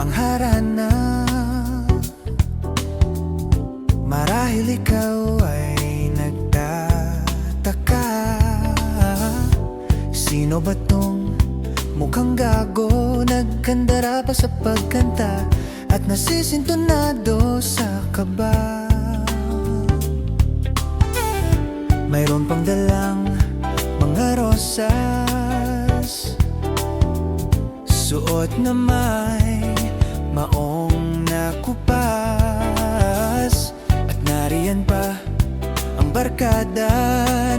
ang harana. Marahil ikaw ay nagtataka, sino ba tong mukhang gago, nagkandara pa sa pagkanta at nasisintonado sa kaba. Mayroon pang dalang mga rosas, suot na may maong nakupas. At nariyan pa ang barkada,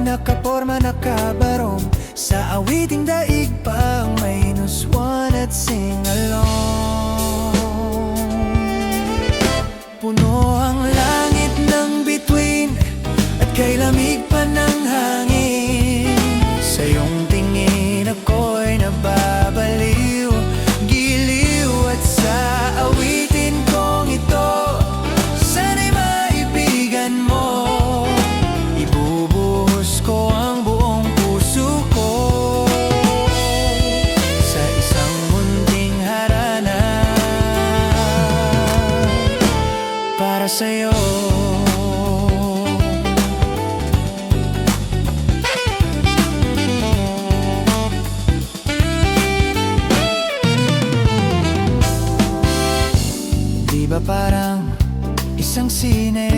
nakaporma, nakabarong sa awiting daig pang -1 at sing-along. Puno ang langit ng bituin at kay lamig pa ng hangin. Sa iyong tingin ako'y nababaliw, giliw. At sa awitin kong ito, sana'y maibigan mo. Ibubuhos ko ang buong puso ko sa isang munting harana para sa'yo. Diba parang isang sine,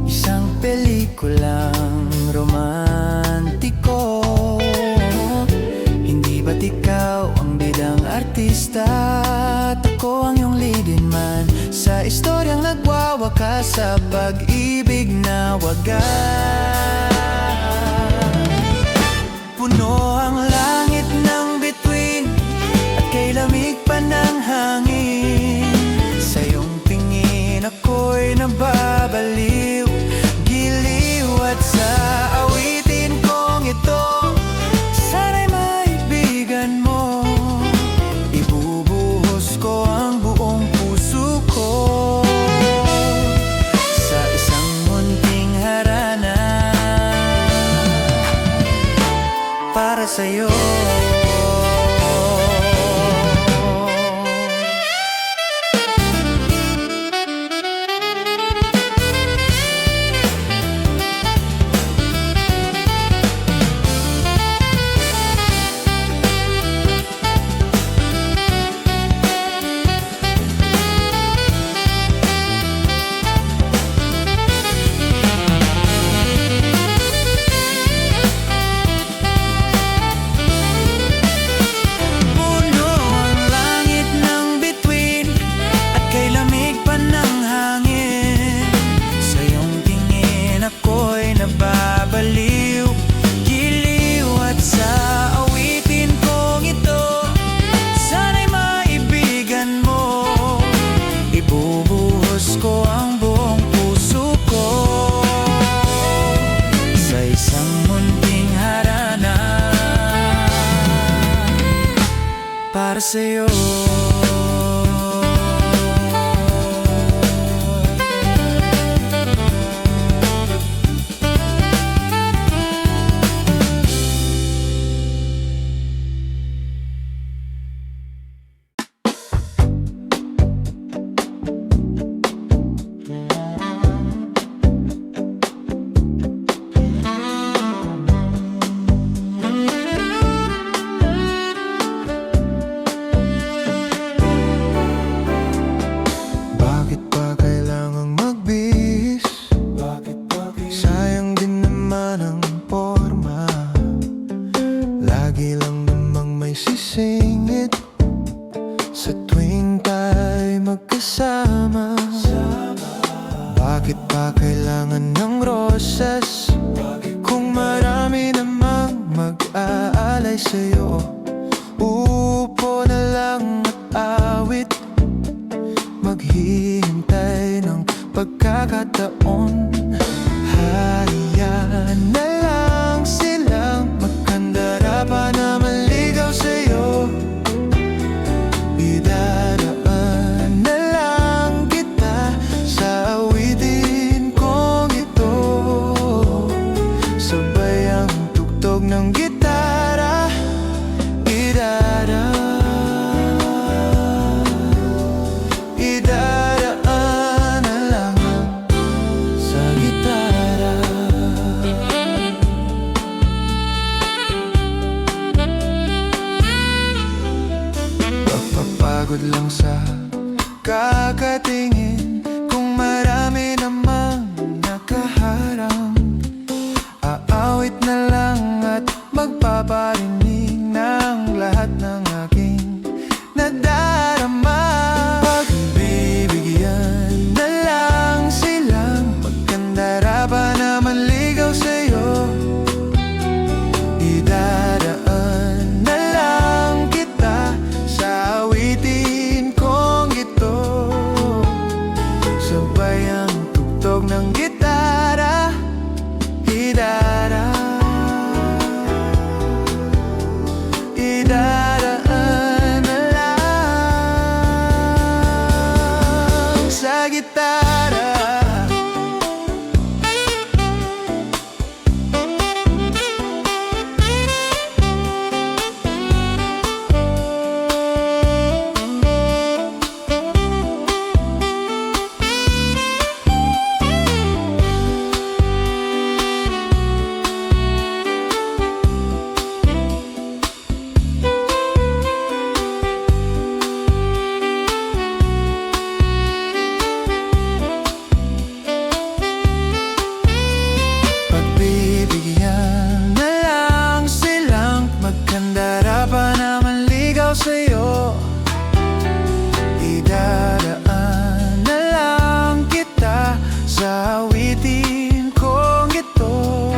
isang pelikulang romantiko? Hindi ba't ikaw ang bidang artista at ako ang iyong leading man sa istoryang nagwawakas sa pag-ibig na wagas? Puno ang langit ng bituin at kay lamig pa ng hangin. Sa iyong tingin ako'y nababaliw, giliw. At sa awitin kong ito, sana'y maibigan mo. Ibubuhos ko ang buong puso ko sa isang munting harana para sa'yo. Para sa'yo. Lagi lang namang may sisingit sa tuwing tayo'y magkasama. Bakit pa kailangan ng roses kung marami namang mag-aalay sa'yo? Upo na lang at awit, maghihintay ng pagkakataon. Hayaan na lang silang magkandara pa na maligaw sa'yo. Idaraan na lang Pagod lang sa kakatingin, kung marami namang nakaharang. Aawit na lang at magpaparinig ng lahat ng aking nadarama. Pagbibigyan na lang silang magkandara pa na manligaw sa'yo. Idadaan na lang kita sa awitin kong ito, sabay ang tugtog ng gitara. Idadaan na lang sa gitara. Sa'yo, idadaan na lang kita sa awitin kong ito,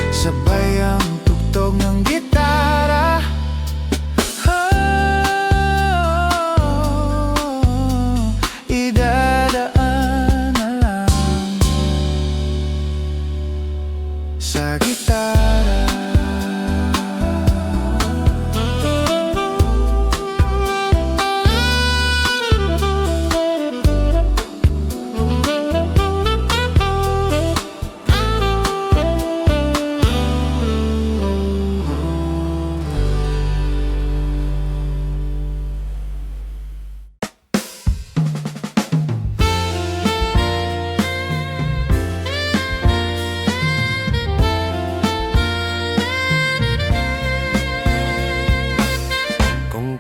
sabay ang tugtog ng gitara. Idadaan na lang sa gitara.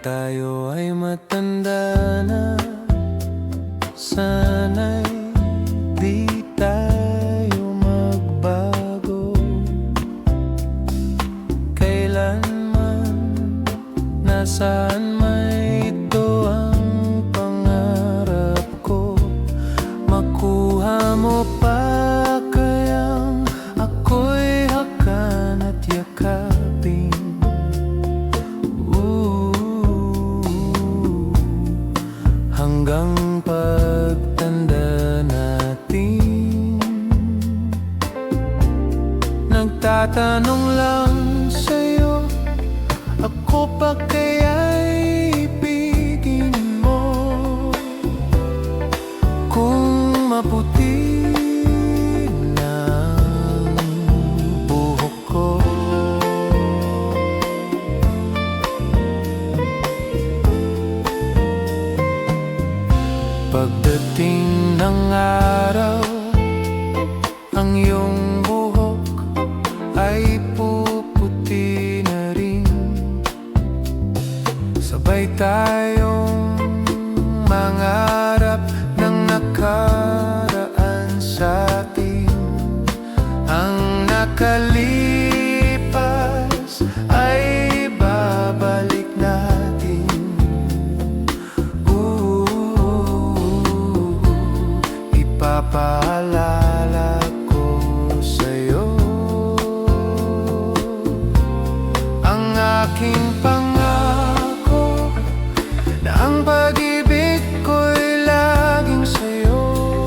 Tayo ay matanda na, sana'y di tayo magbago. Kailanman, nasaan may ito ang pangarap ko. Makuha mo pa kayang ako'y hakan at yakapin. Hanggang pagtanda natin, nagtatanong lang sa'yo, ako pa kaya'y ibigin mo? Kung maputi ng buhok ko, pagdating ng araw, ang iyong buhok ay puputi na rin. Sabay tayong mangarap ng nakaraan sa'tin. Ang nakalipas ay babalik natin. Ipapaalala ko sa'yo ang aking pangako, na ang pag-ibig ko'y laging sa'yo.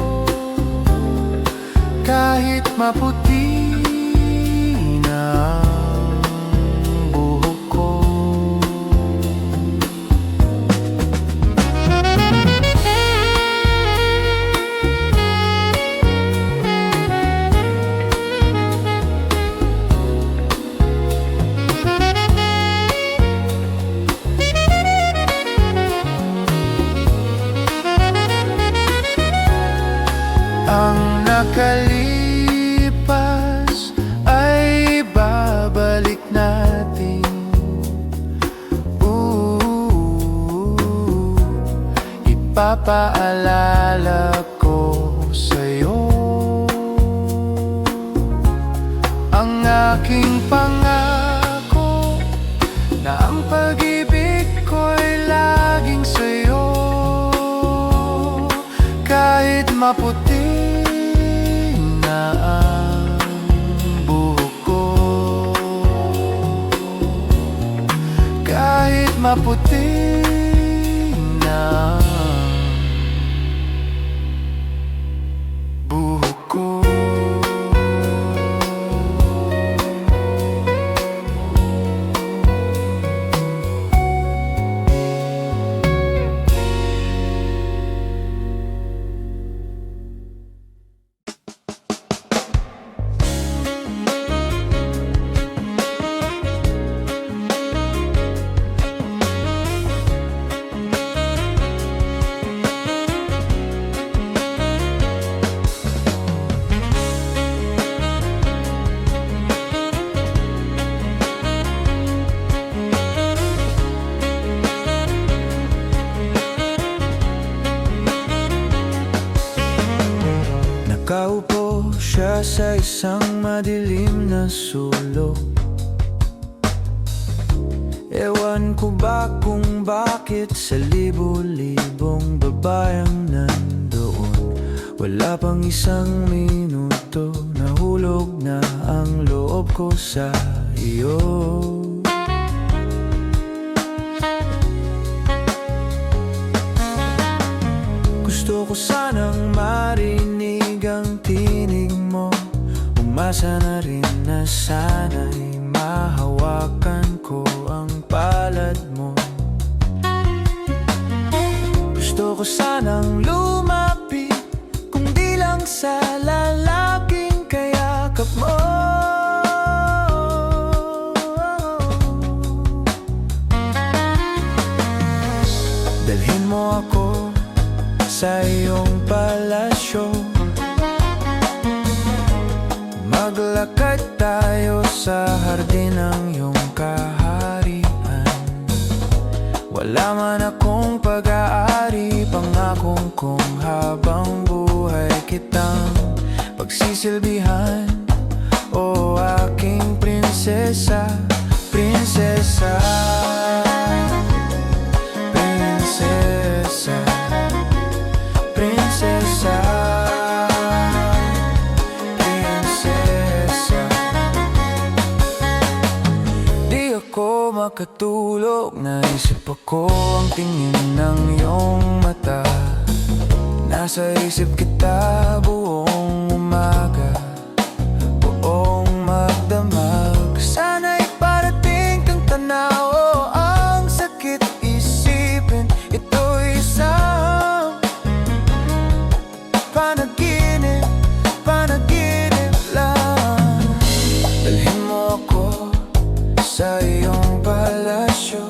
Ipapaalala ko sa'yo ang aking pangako na ang pag-ibig ko'y laging sa'yo. Kahit maputi na ang buhok ko, kahit maputi na buhok ko. Nakaupo siya sa isang madilim na sulok. Ewan ko ba kung bakit sa libo-libong babayang nandoon. Wala pang isang minuto, nahulog na ang loob ko sa iyo. Gusto ko sanang marinig ang tinig mo. Umasa na rin na sana'y mahawakan ko ang palad mo. Gusto ko sanang lumapit, kung di lang sa lalaking kayakap mo. Dalhin mo ako sa iyong palasyo, maglakad tayo sa hardin ng iyong kaharian. Wala man akong pag-aari, pangakong kong habang buhay kitang pagsisilbihan. O aking prinsesa, prinsesa, prinsesa, prinsesa, prinsesa. Di ako makatulog, naisip ako ang tingin ng iyong mata. Nasa isip kita buong umaga, buong magdamag. Sana'y parating kang tanaw, ang sakit isipin, ito'y isang panaginip, panaginip lang. Dalhin mo ako sa iyong palasyo,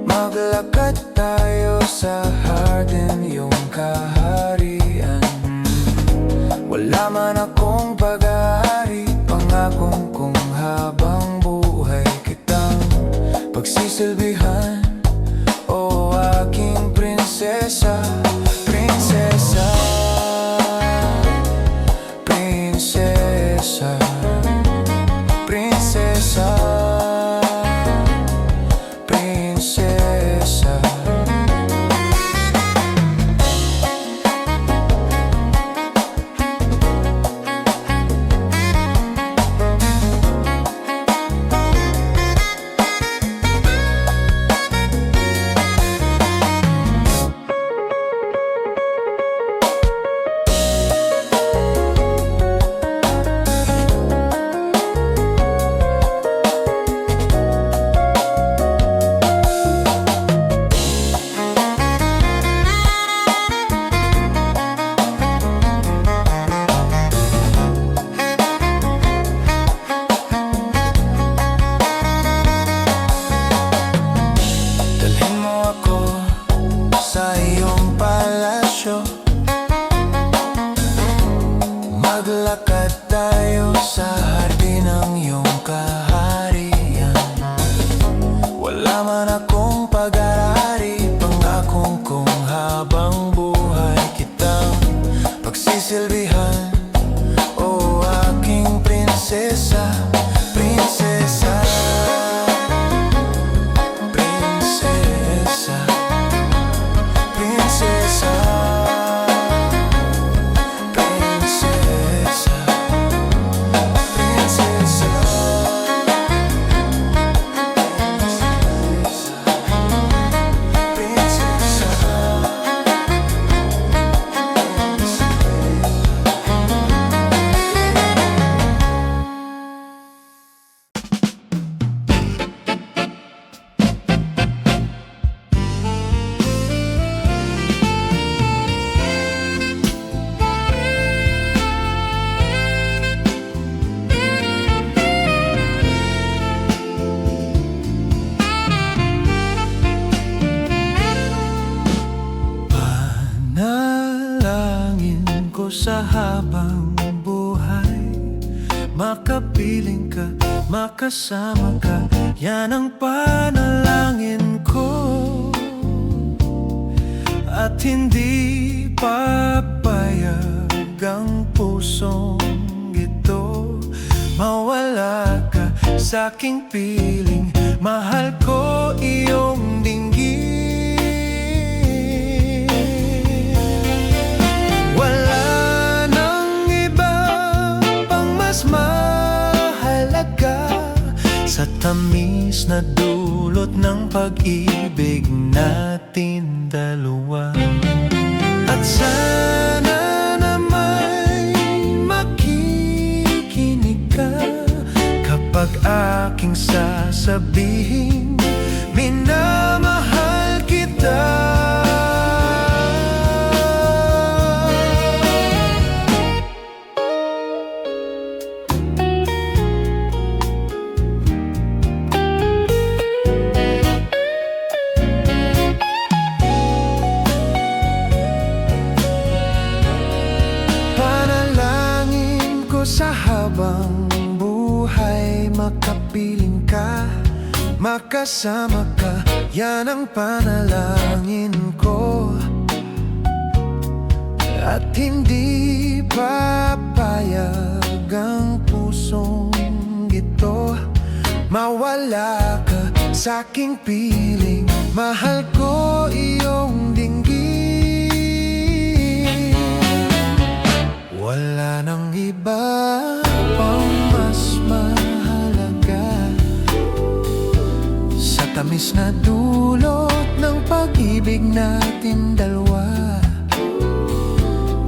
maglakad tayo sa hardin, iyong kaharian. Wala man akong pag-aari, pangakong kung habang buhay kitang pagsisilbihan. O aking prinsesa, prinsesa, prinsesa, prinsesa, prinsesa. Maglakad tayo sa hardin ng iyong kaharian. Wala man akong pag-aari, sa habang buhay. Makapiling ka, makasama ka, yan ang panalangin ko. At hindi papayag ang pusong ito mawala ka sa aking piling. Mahal ko iyong dinggin. Wala nang iba pang mas mahalaga sa tamis na dulot ng pag-ibig natin dalawa. At sana na may makikinig ka kapag aking sasabihin, minamahal kita. Sa habang buhay, makapiling ka, makasama ka, yan ang panalangin ko. At hindi papayag ang pusong ito mawala ka sa aking piling. Mahal ko iyong dinggin. Wala nang iba pang mas mahalaga sa tamis na dulot ng pag-ibig natin dalawa.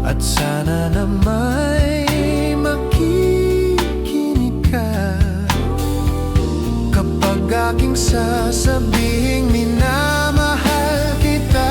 At sana na may makikinig ka kapag aking sasabihing minamahal kita.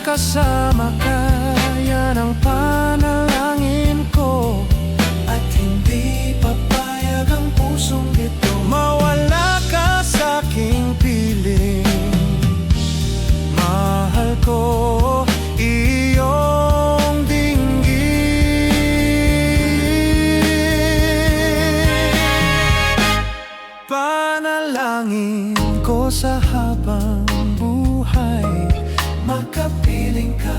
Kasama ka, yan ang panalangin ko. At hindi papayag ang pusong ito mawala ka sa aking piling. Mahal ko iyong dinggin. Panalangin ko sa habang buhay, makapiling ka,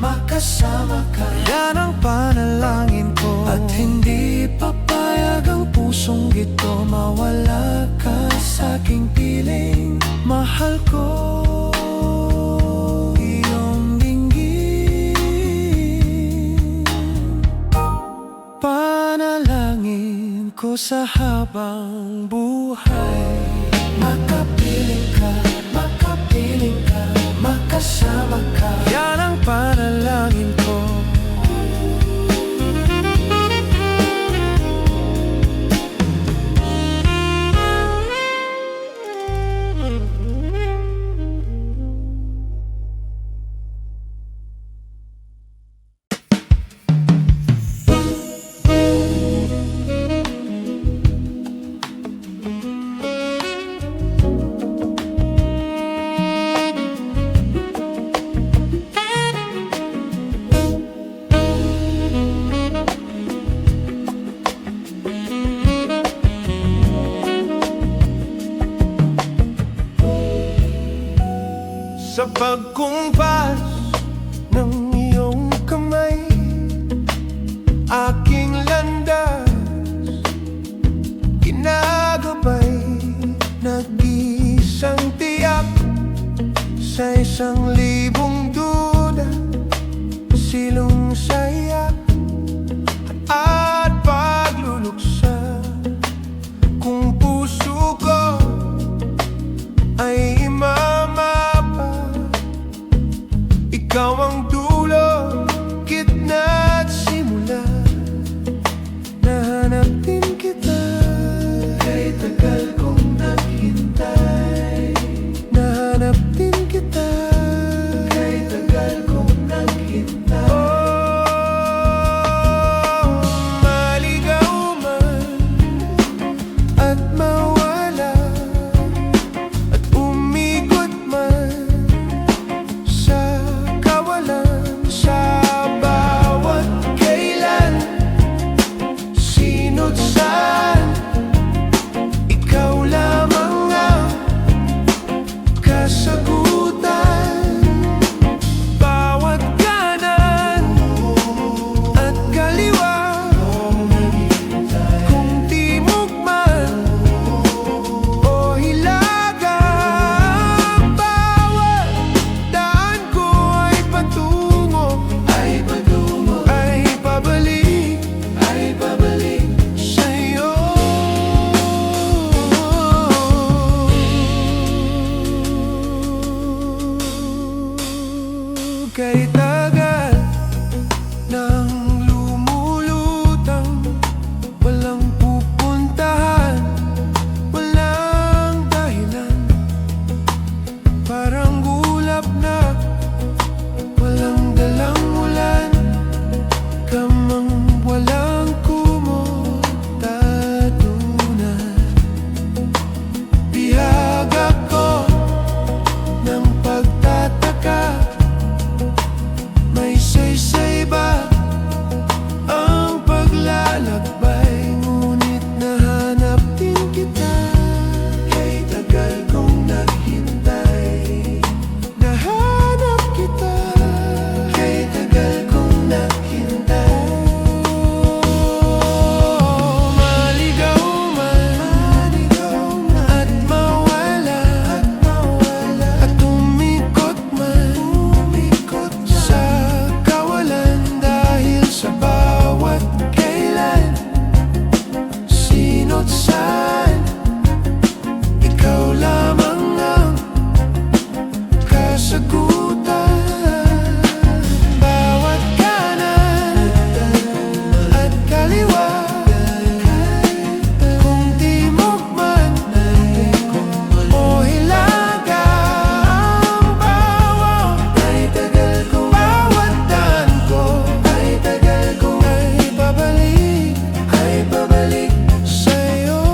makasama ka, yan ang panalangin ko. At hindi papayag ang pusong ito mawala ka sa aking piling. Mahal ko iyong dinggin. Panalangin ko sa habang buhay, makapiling ka, makasama ka, yan ang panalangin ko. Sa pagkumpas ng iyong kamay, aking landas ginagabay, nag-isang tiyak sa 1,000 duda, silong sayak at pagluluksa. Kung puso ko kung saan ikaw lamang ang kasagutan. Bawat kanan at kaliwa, kung timog man o hilaga, ang bawat daan ko ay tagal ko ay babalik sa'yo.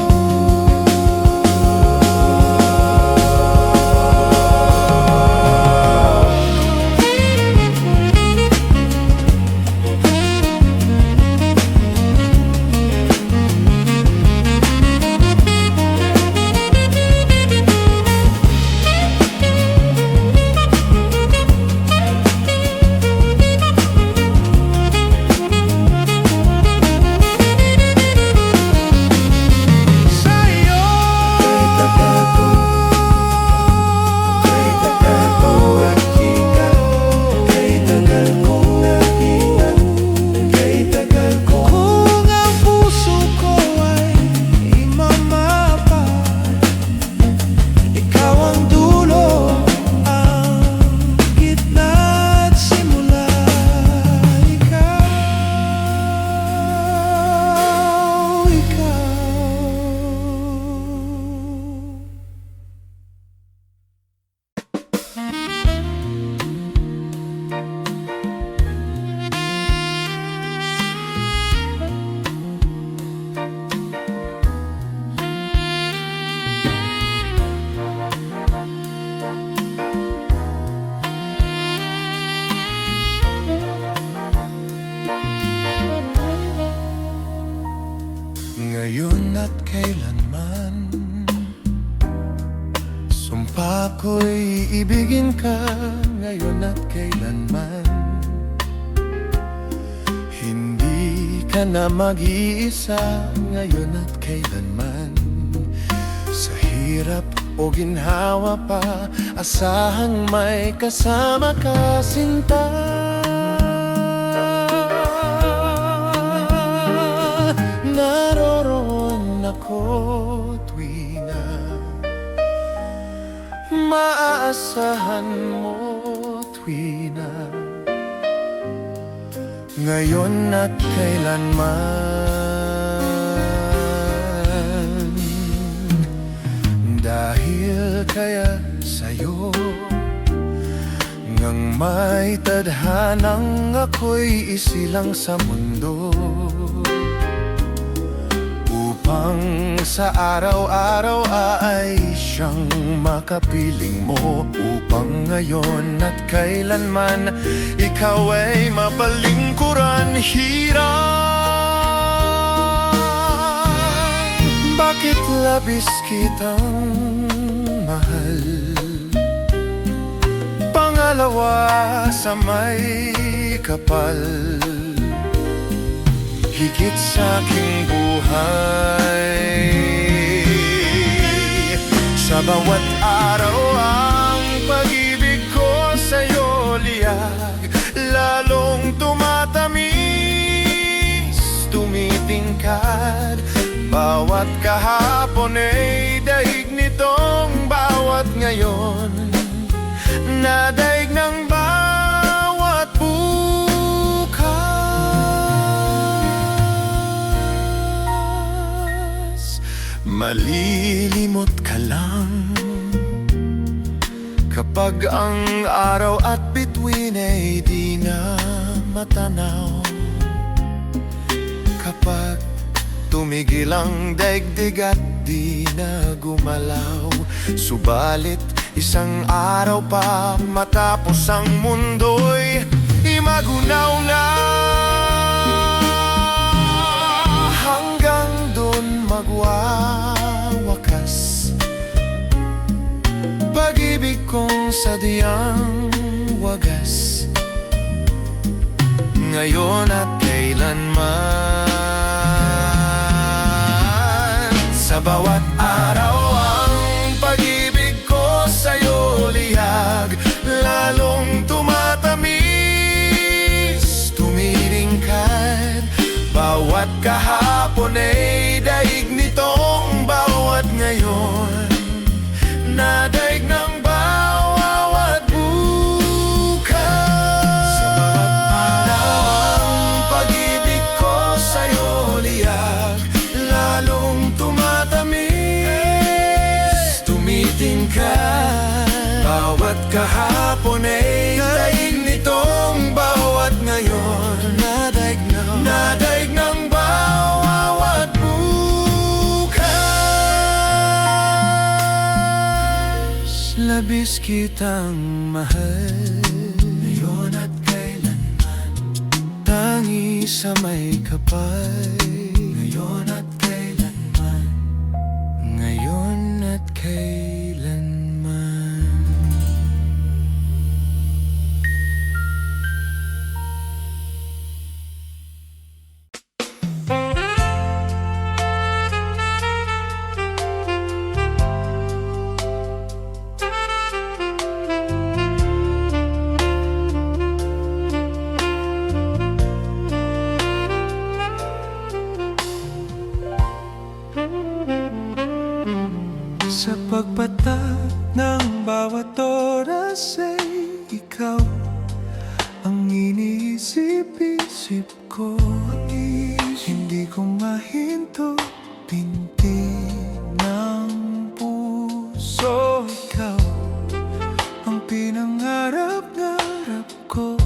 Ngayon at kailanman, sumpa ko'y ibigin ka. Ngayon at kailanman, hindi ka na mag-iisa. Ngayon at kailanman, sa hirap o ginhawa pa, asahang may kasama ka, sinta. Naroroon ako tuwina maaasahan mo, tuwina. Ngayon at kailanman, dahil kaya sa'yo ngang may tadhanang ako'y isilang sa mundo, upang sa araw-araw ay siyang makapiling mo, upang ngayon at kailanman ikaw ay mabalingkuran. Hirap, bakit labis kitang mahal? Pangalawa sa may kapal, higit sa aking buhay. Sa bawat araw ang pag-ibig ko sa'yo liyag, lalong tumatamis, tumitingkad. Bawat kahapon ay daig nitong bawat ngayon, nadaig ng bawat bukas. Malilimot ka lang kapag ang araw at bituin ay di na matanaw, kapag tumigil ang daigdig at di na gumalaw. Subalit isang araw pa matapos ang mundo'y imagunaw na, hanggang dun magwawakas pag-ibig kong sadyang wagas. Ngayon at kailanman, sa bawat araw ang pag-ibig ko sa'yo liyag, lalong tumatamis, tumiringkad. Bawat kahapon ay daig nitong bawat ngayon, na daig ng bawat bukas. Sa bawat araw ang pag-ibig ko sa'yo liyak, lalong tumatamis, tumitingkad. Bawat kahapon ay daig nitong bawat ngayon, na daig ng bawat bukas. Labis kitang mahal, ngayon at kailanman, tangi sa may kapal. Ngayon at kailanman, ngayon at kailanman. Sa pagpatak ng bawat oras ay ikaw ang iniisip-isip ko. Hindi ko mahinto, pinti ng puso. Ikaw ang pinangarap-ngarap ko,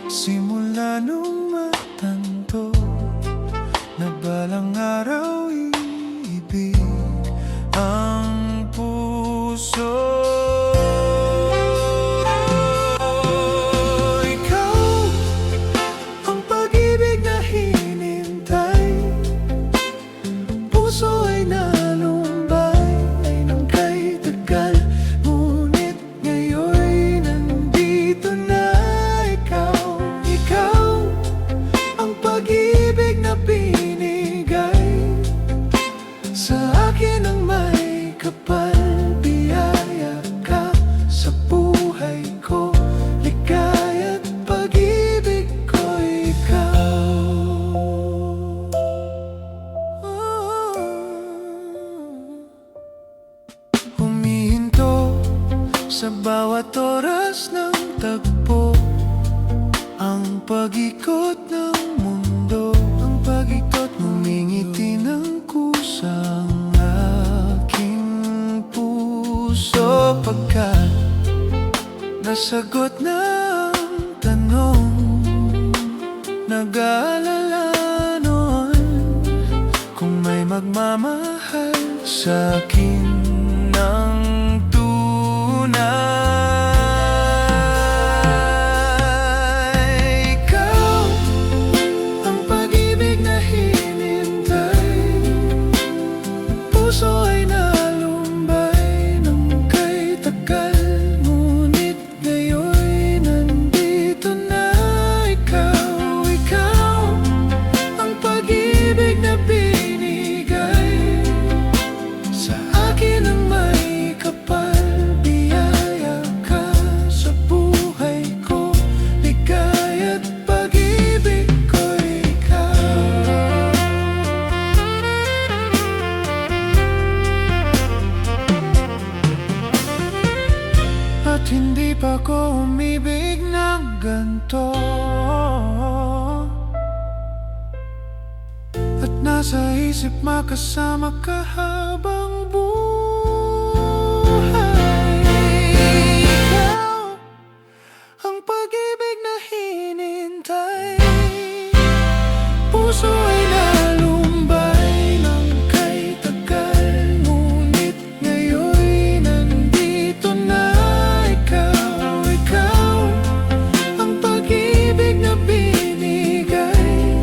simula nung matanto na balang araw iibig ang puso. Ikaw ang pag-ibig na hinintay, puso ay nalumbay, ay nang kay tagal, ngunit ngayon'y nandito na. Ikaw ang pag-ibig na binigay sa akin ang may kapal. Biyaya ka sa buhay ko, ligaya't pag-ibig ko ikaw. Humihinto sa bawat oras ng tagpo, ang pag-ikot ng mundo, ang pag-ikot, ngumingiti ng kusang aking puso. Pagkat nasagot na ang tanong, nag-aalala noon kung may magmamahal sa'kin ng tunay. Puso ay nalumbay ng kay tagal, ngunit ngayon'y nandito na. Ikaw ang pag-ibig na binigay sa akin ang may kapal. Biyaya ka sa buhay ko, ligaya't pag-ibig ko ikaw. At hindi pa ko umibig ng ganto, at nasa isip makasama ka habang buhay. Ikaw ang pag-ibig na hinintay, puso ay nalumbay ng kay tagal, ngunit ngayon'y nandito na. Ikaw ang pag-ibig na binigay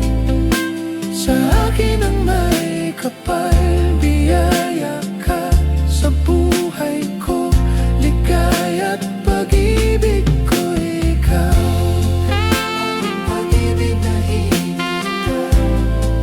sa akin ang may kapal. Biyaya ka sa buhay ko, ligaya't pag-ibig ko ikaw. Ang pag-ibig na hinintay,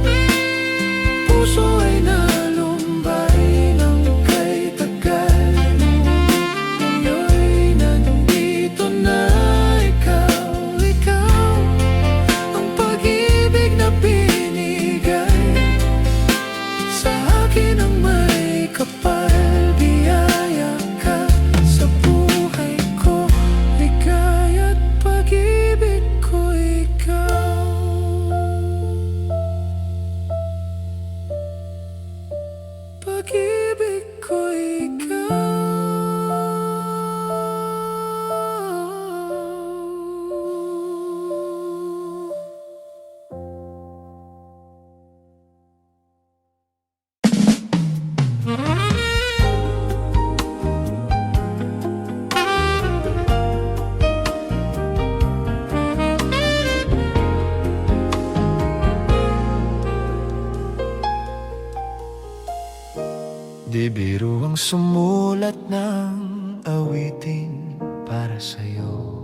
Di biro ang sumulat ng awitin para sa'yo.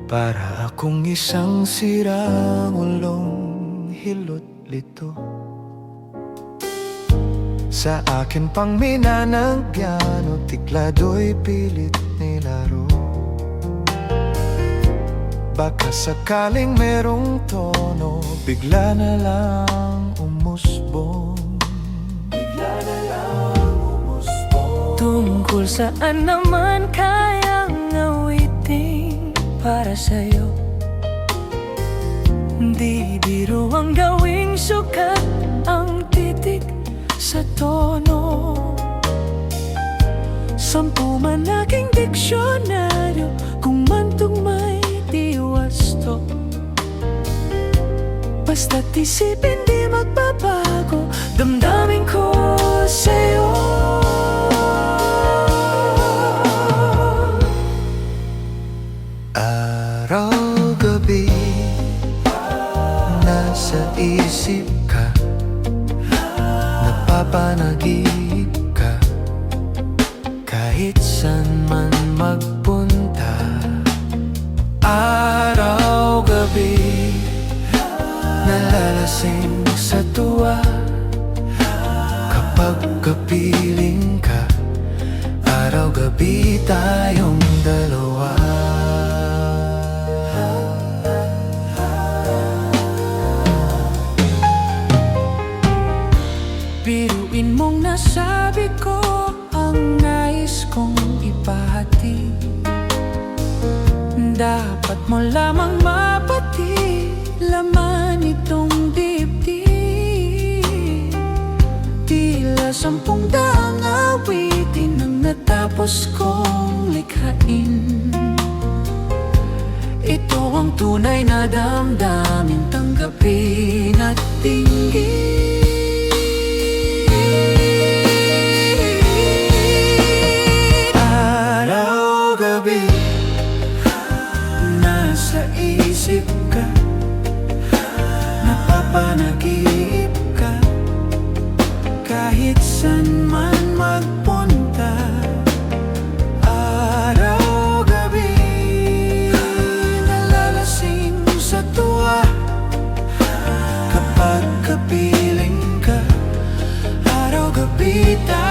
Para akong isang sirang ulong hilot lito. Sa akin pang minanagyan, tiklado'y pilit nilaro. Baka sakaling merong tono, bigla na lang umusbong. Tungkol saan naman kayang awiting para sa'yo? Di biro ang gawing sukat ang titik sa tono. 10 man aking diksyonaryo, kung mantong may diwasto. Basta't isipin di magbabago, damdamin ko sa'yo. Araw-gabi, nasa isip ka, napapanagip ka, kahit saan man magpunta. Araw-gabi, nalalasing sa tuwa, kapag kapiling ka. Araw-gabi tayong dalawa. Biruin mong nasabi ko ang nais kong ipahati. Dapat mo lamang mapati laman itong dibdib. Tila 10 daang awitin ang natapos kong likhain. Ito ang tunay na damdamin, tanggapin at tingin. Nasa isip ka, napapanagip ka, kahit saan man magpunta. Araw-gabi, nalalasing sa tuwa, kapag kapiling ka. Araw-gabi tayo